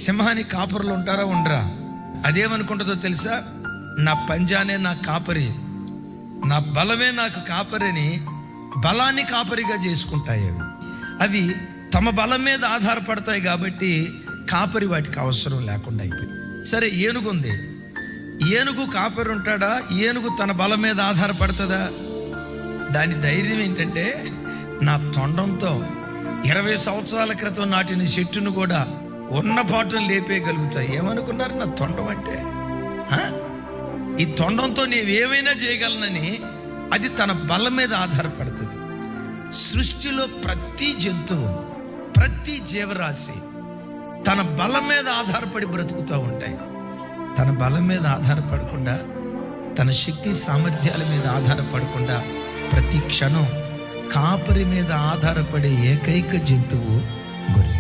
సింహానికి కాపరులు ఉంటారా ఉండరా? అదేమనుకుంటుందో తెలుసా? నా పంజానే నా కాపరి, నా బలమే నాకు కాపరిని బలాన్ని కాపరిగా చేసుకుంటాయి. అవి తమ బలం మీద ఆధారపడతాయి కాబట్టి కాపరి వాటికి అవసరం లేకుండా అయిపోయింది. సరే, ఏనుగు ఉంది. ఏనుగు కాపరి ఉంటాడా? ఏనుగు తన బలం మీద ఆధారపడుతుందా? దాని ధైర్యం ఏంటంటే, నా తొండంతో 20 సంవత్సరాల క్రితం నాటిన చెట్టును కూడా ఉన్న పాటను లేపేయగలుగుతాయి. ఏమనుకున్నారు నా తొండం అంటే? ఈ తొండంతో నేనేమైనా చేయగలనని అది తన బలం మీద ఆధారపడుతుంది. సృష్టిలో ప్రతి జంతువు, ప్రతి జీవరాశి తన బలం మీద ఆధారపడి బ్రతుకుతూ ఉంటాయి. తన బలం మీద ఆధారపడకుండా, తన శక్తి సామర్థ్యాల మీద ఆధారపడకుండా ప్రతి క్షణం కాపరి మీద ఆధారపడే ఏకైక జంతువు గొర్రె.